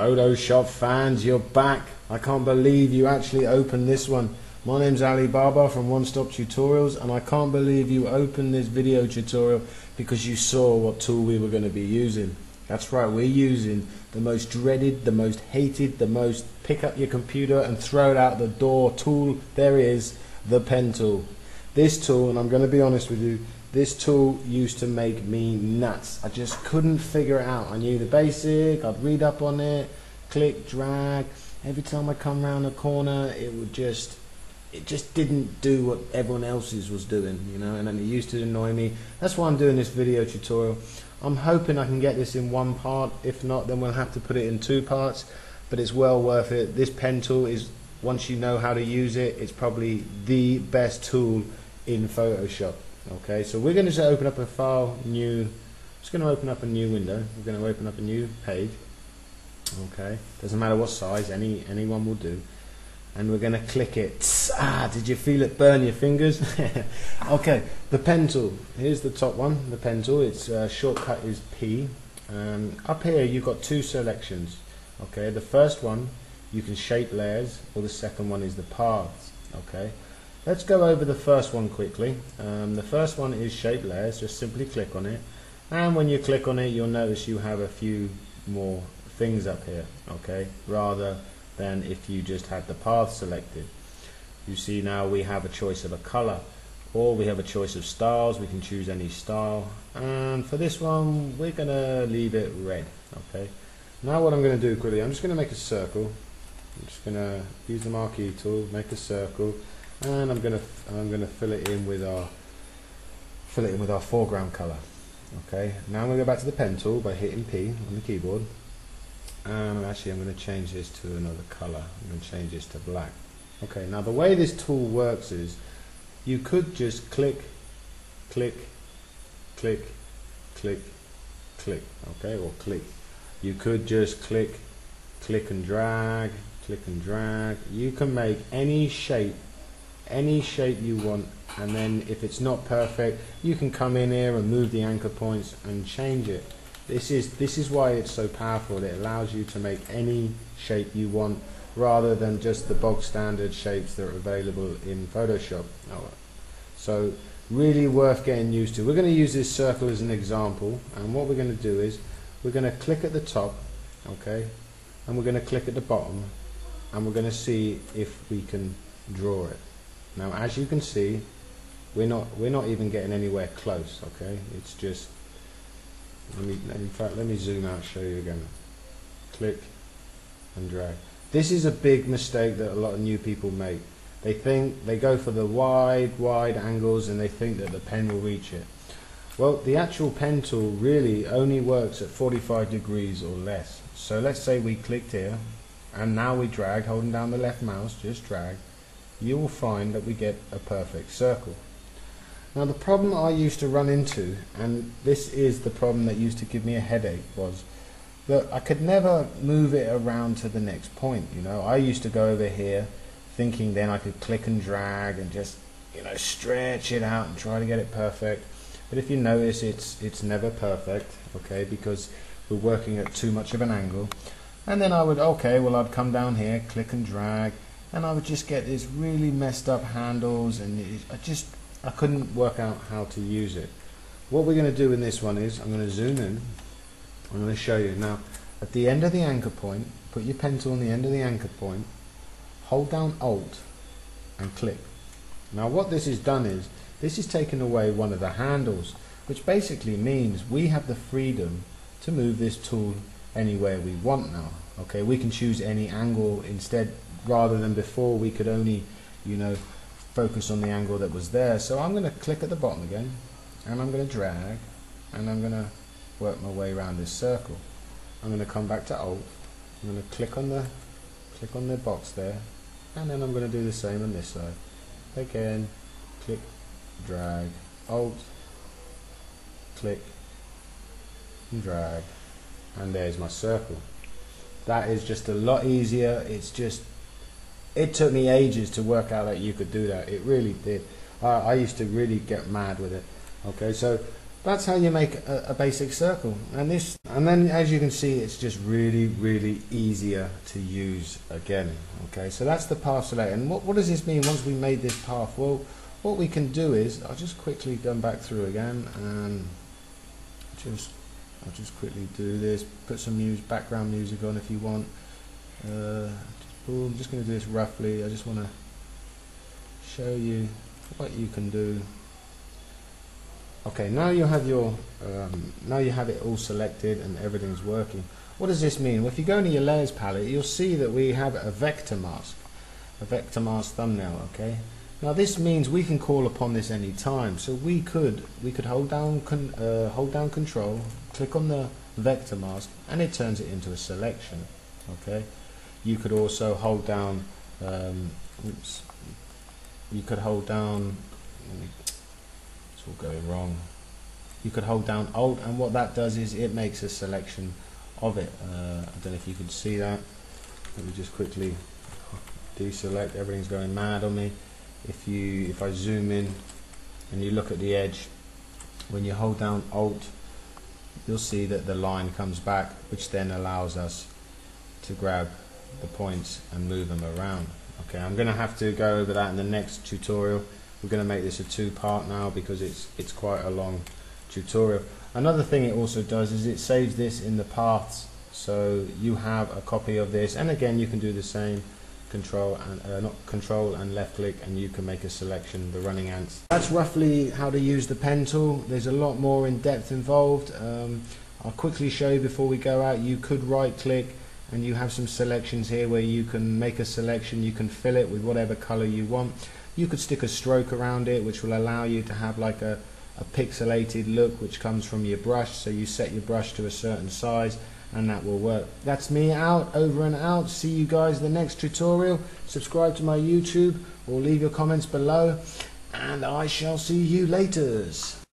Photoshop fans, you're back. I can't believe you actually opened this one. My name's Ali Baba from One Stop Tutorials, and I can't believe you opened this video tutorial because you saw what tool we were going to be using. That's right, we're using the most dreaded, the most hated, the most pick up your computer and throw it out the door tool there is, the pen tool. This tool, and I'm going to be honest with you, this tool used to make me nuts. I just couldn't figure it out. I knew the basic, I'd read up on it, click, drag. Every time I come around a corner, it just didn't do what everyone else's was doing, you know, and then it used to annoy me. That's why I'm doing this video tutorial. I'm hoping I can get this in one part. If not, then we'll have to put it in two parts, but it's well worth it. This pen tool is, once you know how to use it, it's probably the best tool in Photoshop. Okay, so we're going to just open up a file, just going to open up a new window. We're going to open up a new page. Okay, doesn't matter what size, anyone will do. And we're going to click it. Did you feel it burn your fingers? Okay, the pen tool. Here's the top one, the pen tool. Its shortcut is P. Up here you've got two selections. Okay, the first one you can shape layers, or the second one is the paths. Okay. Let's go over the first one quickly. The first one is shape layers. Just simply click on it, and when you click on it, you'll notice you have a few more things up here, okay, rather than if you just had the path selected. You see now we have a choice of a color, or we have a choice of styles. We can choose any style, and for this one we're gonna leave it red. Okay, now what I'm going to do quickly, I'm just going to make a circle. I'm just going to use the marquee tool, make a circle, and I'm gonna fill it in with our foreground color. Okay, now I'm gonna go back to the pen tool by hitting P on the keyboard, and actually I'm going to change this to another color. I'm going to change this to black. Okay, now the way this tool works is you could just click, click, click, click, click. Okay, or click. You could just click, click and drag, click and drag. You can make any shape you want, and then if it's not perfect, you can come in here and move the anchor points and change it. This is why it's so powerful. It allows you to make any shape you want rather than just the bog standard shapes that are available in Photoshop. So really worth getting used to. We're going to use this circle as an example, and what we're going to do is we're going to click at the top, okay, and we're going to click at the bottom, and we're going to see if we can draw it. Now, as you can see, we're not even getting anywhere close. Okay, it's just let me zoom out, show you again. Click and drag. This is a big mistake that a lot of new people make. They think they go for the wide angles, and they think that the pen will reach it. Well, the actual pen tool really only works at 45 degrees or less. So let's say we clicked here, and now we drag, holding down the left mouse, just drag. You will find that we get a perfect circle. Now the problem I used to run into, and this is the problem that used to give me a headache, was that I could never move it around to the next point. You know, I used to go over here thinking then I could click and drag and just, you know, stretch it out and try to get it perfect. But if you notice, it's never perfect, okay, because we're working at too much of an angle. And then I'd come down here, click and drag, and I would just get these really messed up handles, and I couldn't work out how to use it. What we're going to do in this one is I'm going to zoom in. I'm going to show you now. At the end of the anchor point, put your pen tool on the end of the anchor point, hold down Alt and click. Now what this has done is this has taken away one of the handles, which basically means we have the freedom to move this tool anywhere we want now. Okay, we can choose any angle instead, rather than before we could only, you know, focus on the angle that was there. So I'm going to click at the bottom again, and I'm going to drag, and I'm going to work my way around this circle. I'm going to come back to Alt. I'm going to click on the box there, and then I'm going to do the same on this side. Again, click, drag, Alt, click, and drag, and there's my circle. That is just a lot easier. It took me ages to work out that you could do that. It really did. I used to really get mad with it. Okay, so That's how you make a basic circle. And then as you can see, it's just really easier to use again. Okay, so that's the path select. And what does this mean once we made this path? Well, what we can do is, I'll just quickly go back through again, and I'll just quickly do this. Put some background music on if you want. I'm just going to do this roughly. I just want to show you what you can do. Okay, now you have your now you have it all selected and everything's working. What does this mean? Well, if you go into your layers palette, you'll see that we have a vector mask thumbnail. Okay, now this means we can call upon this any time. So we could hold down control, click on the vector mask, and it turns it into a selection. Okay, you could also hold down you could hold down, it's all going wrong. You could hold down Alt, and what that does is it makes a selection of it. I don't know if you can see that. Let me just quickly deselect. Everything's going mad on me. If I zoom in and you look at the edge, when you hold down Alt, you'll see that the line comes back, which then allows us to grab the points and move them around. Okay, I'm going to have to go over that in the next tutorial. We're going to make this a two-part now because it's quite a long tutorial. Another thing it also does is it saves this in the paths, so you have a copy of this, and again you can do the same. Control and left click, and you can make a selection, the running ants. That's roughly how to use the pen tool. There's a lot more in depth involved. I'll quickly show you before we go out. You could right click and you have some selections here where you can make a selection. You can fill it with whatever color you want. You could stick a stroke around it, which will allow you to have like a pixelated look which comes from your brush. So you set your brush to a certain size and that will work. That's me out, over and out. See you guys in the next tutorial. Subscribe to my YouTube or leave your comments below, and I shall see you later.